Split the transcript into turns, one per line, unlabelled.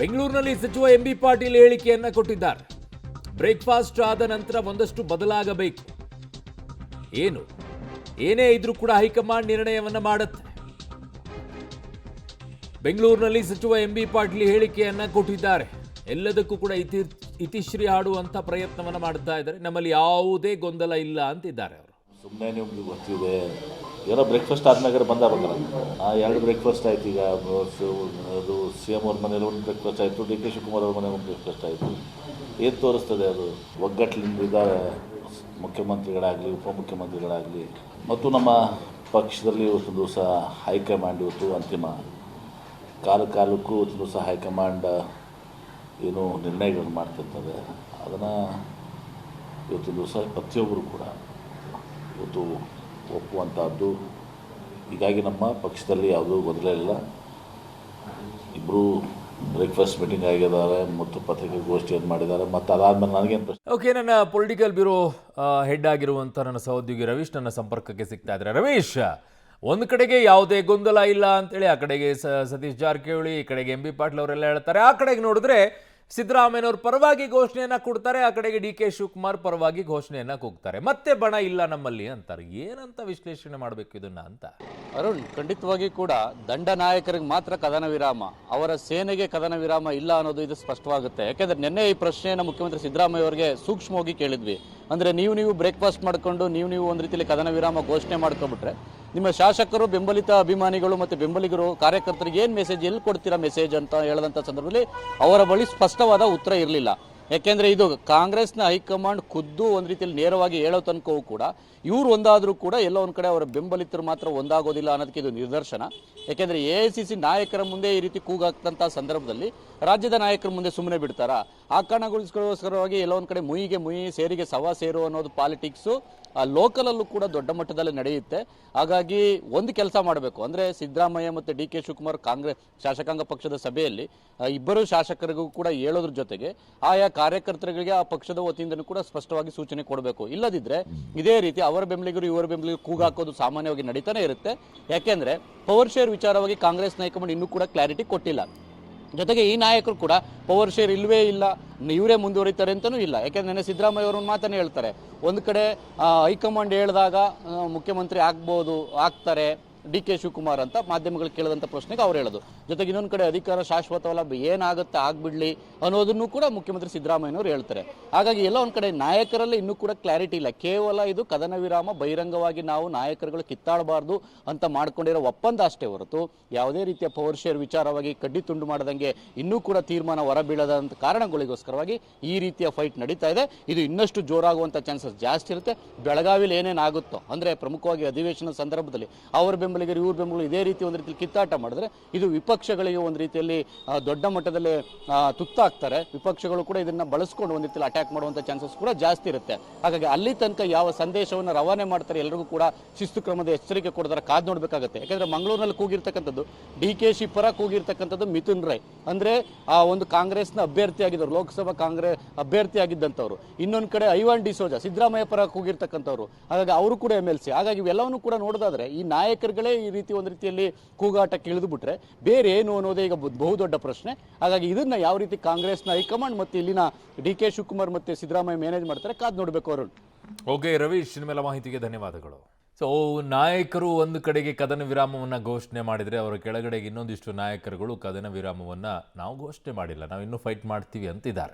ಬೆಂಗಳೂರಿನಲ್ಲಿ ಸಚಿವ ಎಂಬಿ ಪಾಟೀಲ್ ಹೇಳಿಕೆಯನ್ನ ಕೊಟ್ಟಿದ್ದಾರೆ. ಬ್ರೇಕ್ಫಾಸ್ಟ್ ಆದ ನಂತರ ಒಂದಷ್ಟು ಬದಲಾಗಬೇಕು. ಏನೇ ಇದ್ರೂ ಕೂಡ ಹೈಕಮಾಂಡ್ ನಿರ್ಣಯವನ್ನ ಮಾಡುತ್ತೆ. ಬೆಂಗಳೂರಿನಲ್ಲಿ ಸಚಿವ ಎಂಬಿ ಪಾಟೀಲ್ ಹೇಳಿಕೆಯನ್ನ ಕೊಟ್ಟಿದ್ದಾರೆ. ಎಲ್ಲದಕ್ಕೂ ಕೂಡ ಇತಿಶ್ರೀ ಹಾಡುವಂತ ಪ್ರಯತ್ನವನ್ನ ಮಾಡ್ತಾ ಇದ್ದಾರೆ. ನಮ್ಮಲ್ಲಿ ಯಾವುದೇ ಗೊಂದಲ ಇಲ್ಲ ಅಂತಿದ್ದಾರೆ ಅವರು.
ಸುಮ್ಮನೆ ನಿಮ್ಗೆ ಗೊತ್ತಿದೆ, ಏನೋ ಬ್ರೇಕ್ಫಾಸ್ಟ್ ಆದ್ಮೇಲೆ ಬಂದಾರಲ್ಲ, 2 ಬ್ರೇಕ್ಫಾಸ್ಟ್ ಆಯ್ತು. ಈಗ ಅದು CM ಅವ್ರ ಮನೇಲಿ ಒಂದು ಬ್ರೇಕ್ಫಾಸ್ಟ್ ಆಯಿತು, DK ಶಿವಕುಮಾರ್ ಅವ್ರ ಮನೇಲಿ ಒಂದು ಬ್ರೇಕ್ಫಾಸ್ಟ್ ಆಯಿತು. ಏನು ತೋರಿಸ್ತದೆ ಅದು? ಒಗ್ಗಟ್ಟಿನಿಂದ ಇದ್ದಾರೆ ಮುಖ್ಯಮಂತ್ರಿಗಳಾಗಲಿ, ಉಪಮುಖ್ಯಮಂತ್ರಿಗಳಾಗಲಿ ಮತ್ತು ನಮ್ಮ ಪಕ್ಷದಲ್ಲಿ ಇವತ್ತು ದಿವಸ ಹೈಕಮಾಂಡ್ ಇವತ್ತು ಅಂತಿಮ ಕಾಲಕ್ಕೂ ಇವತ್ತು ದಿವಸ ಹೈಕಮಾಂಡ್ ಏನು ನಿರ್ಣಯಗಳನ್ನು ಮಾಡ್ತಿರ್ತದೆ, ಅದನ್ನು ಇವತ್ತು ದಿವಸ ಪ್ರತಿಯೊಬ್ಬರು ಕೂಡ ಇವತ್ತು ಒಪ್ಪುವಂಥದ್ದು. ಹೀಗಾಗಿ ನಮ್ಮ ಪಕ್ಷದಲ್ಲಿ ಯಾವುದೂ ಗೊಂದಲ ಇಲ್ಲ. ಇಬ್ಬರು ಬ್ರೇಕ್ಫಾಸ್ಟ್ ಮೀಟಿಂಗ್ ಆಗಿದ್ದಾರೆ ಮತ್ತು ಪತ್ರಿಕಾಗೋಷ್ಠಿಯನ್ನು ಮಾಡಿದ್ದಾರೆ. ಮತ್ತು ಅದಾದಮೇಲೆ ನನಗೇನು ಪ್ರಶ್ನೆ.
ಓಕೆ, ನನ್ನ ಪೊಲಿಟಿಕಲ್ ಬ್ಯೂರೋ ಹೆಡ್ ಆಗಿರುವಂಥ ನನ್ನ ಸಹೋದ್ಯೋಗಿ ರವೀಶ್ ನನ್ನ ಸಂಪರ್ಕಕ್ಕೆ ಸಿಗ್ತಾ ಇದ್ದಾರೆ. ರವೀಶ್, ಒಂದು ಕಡೆಗೆ ಯಾವುದೇ ಗೊಂದಲ ಇಲ್ಲ ಅಂತೇಳಿ, ಆ ಕಡೆಗೆ ಸತೀಶ್ ಜಾರಕಿಹೊಳಿ, ಈ ಕಡೆಗೆ ಎಂಬಿ ಪಾಟೀಲ್ ಅವರೆಲ್ಲ ಹೇಳ್ತಾರೆ. ಆ ಕಡೆಗೆ ನೋಡಿದ್ರೆ ಸಿದ್ದರಾಮಯ್ಯನವ್ರ ಪರವಾಗಿ ಘೋಷಣೆಯನ್ನ ಕೊಡ್ತಾರೆ, ಆ ಕಡೆಗೆ DK ಶಿವಕುಮಾರ್ ಪರವಾಗಿ ಘೋಷಣೆಯನ್ನ ಕೂಗ್ತಾರೆ. ಮತ್ತೆ ಬಣ ಇಲ್ಲ ನಮ್ಮಲ್ಲಿ ಅಂತಾರೆ. ಏನಂತ ವಿಶ್ಲೇಷಣೆ ಮಾಡಬೇಕು ಇದನ್ನ ಅಂತ?
ಅರುಣ್, ಖಂಡಿತವಾಗಿ ಕೂಡ ದಂಡ ನಾಯಕರಿಗೆ ಮಾತ್ರ ಕದನ ವಿರಾಮ, ಅವರ ಸೇನೆಗೆ ಕದನ ವಿರಾಮ ಇಲ್ಲ ಅನ್ನೋದು ಇದು ಸ್ಪಷ್ಟವಾಗುತ್ತೆ. ಯಾಕೆಂದ್ರೆ ನಿನ್ನೆ ಈ ಪ್ರಶ್ನೆಯನ್ನು ಮುಖ್ಯಮಂತ್ರಿ ಸಿದ್ದರಾಮಯ್ಯ ಅವರಿಗೆ ಸೂಕ್ಷ್ಮವಾಗಿ ಕೇಳಿದ್ವಿ. ಅಂದ್ರೆ ನೀವು ಬ್ರೇಕ್ಫಾಸ್ಟ್ ಮಾಡ್ಕೊಂಡು ನೀವು ಒಂದು ರೀತಿಯಲ್ಲಿ ಕದನ ವಿರಾಮ ಘೋಷಣೆ ಮಾಡ್ಕೊಂಡ್ಬಿಟ್ರೆ ನಿಮ್ಮ ಶಾಸಕರು, ಬೆಂಬಲಿತ ಅಭಿಮಾನಿಗಳು ಮತ್ತು ಬೆಂಬಲಿಗರು, ಕಾರ್ಯಕರ್ತರಿಗೆ ಏನು ಮೆಸೇಜ್, ಎಲ್ಲಿ ಕೊಡ್ತೀರಾ ಮೆಸೇಜ್ ಅಂತ ಹೇಳದಂಥ ಸಂದರ್ಭದಲ್ಲಿ ಅವರ ಬಳಿ ಸ್ಪಷ್ಟವಾದ ಉತ್ತರ ಇರಲಿಲ್ಲ. ಯಾಕೆಂದರೆ ಇದು ಕಾಂಗ್ರೆಸ್ನ ಹೈಕಮಾಂಡ್ ಖುದ್ದು ಒಂದು ರೀತಿಯಲ್ಲಿ ನೇರವಾಗಿ ಹೇಳೋ ತನಕವೂ ಕೂಡ ಇವ್ರು ಒಂದಾದರೂ ಕೂಡ ಎಲ್ಲೋ ಒಂದು ಕಡೆ ಅವರ ಬೆಂಬಲಿತರು ಮಾತ್ರ ಒಂದಾಗೋದಿಲ್ಲ ಅನ್ನೋದಕ್ಕೆ ಇದು ನಿದರ್ಶನ. ಯಾಕೆಂದರೆ AICC ನಾಯಕರ ಮುಂದೆ ಈ ರೀತಿ ಕೂಗಾಗ್ತಂಥ ಸಂದರ್ಭದಲ್ಲಿ ರಾಜ್ಯದ ನಾಯಕರ ಮುಂದೆ ಸುಮ್ಮನೆ ಬಿಡ್ತಾರಾ? ಆ ಕಾರಣಗೋಸ್ಕರವಾಗಿ ಎಲ್ಲೋ ಒಂದು ಕಡೆ ಮುಯಿ ಸೇರಿಗೆ ಸವಾ ಸೇರು ಅನ್ನೋದು ಪಾಲಿಟಿಕ್ಸು ಲೋಕಲಲ್ಲೂ ಕೂಡ ದೊಡ್ಡ ಮಟ್ಟದಲ್ಲಿ ನಡೆಯುತ್ತೆ. ಹಾಗಾಗಿ ಒಂದು ಕೆಲಸ ಮಾಡಬೇಕು, ಅಂದರೆ ಸಿದ್ದರಾಮಯ್ಯ ಮತ್ತು DK ಶಿವಕುಮಾರ್ ಕಾಂಗ್ರೆಸ್ ಶಾಸಕಾಂಗ ಪಕ್ಷದ ಸಭೆಯಲ್ಲಿ ಇಬ್ಬರು ಶಾಸಕರಿಗೂ ಕೂಡ ಹೇಳೋದ್ರ ಜೊತೆಗೆ ಆಯಾ ಕಾರ್ಯಕರ್ತರಿಗೆ ಆ ಪಕ್ಷದ ವತಿಯಿಂದನೂ ಕೂಡ ಸ್ಪಷ್ಟವಾಗಿ ಸೂಚನೆ ಕೊಡಬೇಕು. ಇಲ್ಲದಿದ್ದರೆ ಇದೇ ರೀತಿ ಅವರ ಬೆಂಬಲಿಗರು ಇವರ ಬೆಂಬಲಿಗರು ಕೂಗಾಕೋದು ಸಾಮಾನ್ಯವಾಗಿ ನಡೀತಾನೆ ಇರುತ್ತೆ. ಯಾಕೆಂದರೆ ಪವರ್ ಶೇರ್ ವಿಚಾರವಾಗಿ ಕಾಂಗ್ರೆಸ್ ಹೈಕಮಾಂಡ್ ಇನ್ನೂ ಕೂಡ ಕ್ಲಾರಿಟಿ ಕೊಟ್ಟಿಲ್ಲ. ಜೊತೆಗೆ ಈ ನಾಯಕರು ಕೂಡ ಪವರ್ ಶೇರ್ ಇಲ್ಲವೇ ಇಲ್ಲ, ಇವರೇ ಮುಂದುವರಿತಾರೆ ಅಂತಲೂ ಇಲ್ಲ. ಯಾಕೆಂದರೆ ನೆನ್ನೆ ಸಿದ್ದರಾಮಯ್ಯ ಅವರು ಮಾತನ್ನೇ ಹೇಳ್ತಾರೆ, ಒಂದು ಕಡೆ ಹೈಕಮಾಂಡ್ ಹೇಳಿದಾಗ ಮುಖ್ಯಮಂತ್ರಿ ಆಗ್ತಾರೆ DK ಶಿವಕುಮಾರ್ ಅಂತ ಮಾಧ್ಯಮಗಳು ಕೇಳಿದಂಥ ಪ್ರಶ್ನೆಗೆ ಅವ್ರು ಹೇಳೋದು. ಜೊತೆಗೆ ಇನ್ನೊಂದು ಕಡೆ ಅಧಿಕಾರ ಶಾಶ್ವತವಲ್ಲ, ಏನಾಗುತ್ತೆ ಆಗ್ಬಿಡ್ಲಿ ಅನ್ನೋದನ್ನು ಕೂಡ ಮುಖ್ಯಮಂತ್ರಿ ಸಿದ್ದರಾಮಯ್ಯನವರು ಹೇಳ್ತಾರೆ. ಹಾಗಾಗಿ ಎಲ್ಲ ಒಂದು ಕಡೆ ನಾಯಕರಲ್ಲಿ ಇನ್ನೂ ಕೂಡ ಕ್ಲಾರಿಟಿ ಇಲ್ಲ. ಕೇವಲ ಇದು ಕದನ ವಿರಾಮ, ಬಹಿರಂಗವಾಗಿ ನಾವು ನಾಯಕರುಗಳು ಕಿತ್ತಾಡಬಾರ್ದು ಅಂತ ಮಾಡ್ಕೊಂಡಿರೋ ಒಪ್ಪಂದ ಅಷ್ಟೇ ಹೊರತು ಯಾವುದೇ ರೀತಿಯ ಪವರ್ ಶೇರ್ ವಿಚಾರವಾಗಿ ಕಡ್ಡಿ ತುಂಡು ಮಾಡದಂಗೆ ಇನ್ನೂ ಕೂಡ ತೀರ್ಮಾನ ಹೊರಬೀಳದಂಥ ಕಾರಣಗಳಿಗೋಸ್ಕರವಾಗಿ ಈ ರೀತಿಯ ಫೈಟ್ ನಡೀತಾ ಇದೆ. ಇದು ಇನ್ನಷ್ಟು ಜೋರಾಗುವಂಥ ಚಾನ್ಸಸ್ ಜಾಸ್ತಿ ಇರುತ್ತೆ. ಬೆಳಗಾವಿಲಿ ಏನೇನಾಗುತ್ತೋ, ಅಂದರೆ ಪ್ರಮುಖವಾಗಿ ಅಧಿವೇಶನ ಸಂದರ್ಭದಲ್ಲಿ ಅವರ ಬೆಂಬಲಿಗರು ಇವ್ರ ಬೆಂಬಲಿಗರು ಇದೇ ರೀತಿ ಒಂದು ರೀತಿಯಲ್ಲಿ ಕಿತ್ತಾಟ ಮಾಡಿದ್ರೆ ಇದು ವಿಪಕ್ಷಗಳಿಗೆ ಒಂದು ರೀತಿಯಲ್ಲಿ ದೊಡ್ಡ ಮಟ್ಟದಲ್ಲಿ ತುತ್ತಾಗ್ತಾರೆ. ವಿಪಕ್ಷಗಳು ಕೂಡ ಇದನ್ನ ಬಳಸ್ಕೊಂಡು ಒಂದು ರೀತಿಯಲ್ಲಿ ಅಟ್ಯಾಕ್ ಮಾಡುವಂಥ ಚಾನ್ಸಸ್ ಕೂಡ ಜಾಸ್ತಿ ಇರುತ್ತೆ. ಹಾಗಾಗಿ ಅಲ್ಲಿ ತನಕ ಯಾವ ಸಂದೇಶವನ್ನು ರವಾನೆ ಮಾಡ್ತಾರೆ ಎಲ್ಲರಿಗೂ ಕೂಡ ಶಿಸ್ತು ಕ್ರಮದ ಎಚ್ಚರಿಕೆ ಕೊಡ್ತಾರೆ, ಕಾದು ನೋಡಬೇಕಾಗುತ್ತೆ. ಯಾಕಂದ್ರೆ ಮಂಗಳೂರಿನಲ್ಲಿ ಕೂಗಿರ್ತಕ್ಕಂಥದ್ದು DK ಪರ ಕೂಗಿರ್ತಕ್ಕಂಥದ್ದು ಮಿಥುನ್ ರೈ, ಅಂದ್ರೆ ಆ ಒಂದು ಕಾಂಗ್ರೆಸ್ನ ಅಭ್ಯರ್ಥಿ ಆಗಿದ್ದವರು, ಲೋಕಸಭಾ ಕಾಂಗ್ರೆಸ್ ಅಭ್ಯರ್ಥಿ ಆಗಿದ್ದಂಥವ್ರು. ಇನ್ನೊಂದು ಕಡೆ ಐವಾನ್ ಡಿಸೋಜಾ ಸಿದ್ದರಾಮಯ್ಯ ಪರ ಕೂಗಿರ್ತಕ್ಕಂಥವ್ರು, ಹಾಗಾಗಿ ಅವರು ಕೂಡ MLC. ಹಾಗಾಗಿ ಇವೆಲ್ಲವನ್ನು ಕೂಡ ನೋಡೋದಾದ್ರೆ ಈ ನಾಯಕರುಗಳೇ ಈ ರೀತಿ ಒಂದು ರೀತಿಯಲ್ಲಿ ಕೂಗಾಟಕ್ಕೆ ಇಳಿದು ಬಿಟ್ರೆ ಬೇರೆ ಏನು ಅನ್ನೋದೇ ಈಗ ಬಹುದೊಡ್ಡ ಪ್ರಶ್ನೆ. ಹಾಗಾಗಿ ಇದನ್ನ ಯಾವ ರೀತಿ ಕಾಂಗ್ರೆಸ್ನ ಹೈಕಮಾಂಡ್ ಮತ್ತು ಇಲ್ಲಿನ DK ಶಿವಕುಮಾರ್ ಮತ್ತು ಸಿದ್ದರಾಮಯ್ಯ ಮ್ಯಾನೇಜ್ ಮಾಡ್ತಾರೆ, ಕಾದು ನೋಡಬೇಕು ಅವರು.
ಓಕೆ ರವೀಶ್, ನಿಮ್ಮೆಲ್ಲ ಮಾಹಿತಿಗೆ ಧನ್ಯವಾದಗಳು. ಸೊ ನಾಯಕರು ಒಂದು ಕಡೆಗೆ ಕದನ ವಿರಾಮವನ್ನು ಘೋಷಣೆ ಮಾಡಿದರೆ ಅವರ ಕೆಳಗಡೆಗೆ ಇನ್ನೊಂದಿಷ್ಟು ನಾಯಕರುಗಳು ಕದನ ವಿರಾಮವನ್ನು ನಾವು ಘೋಷಣೆ ಮಾಡಿಲ್ಲ, ನಾವು ಇನ್ನೂ ಫೈಟ್ ಮಾಡ್ತೀವಿ ಅಂತಿದ್ದಾರೆ.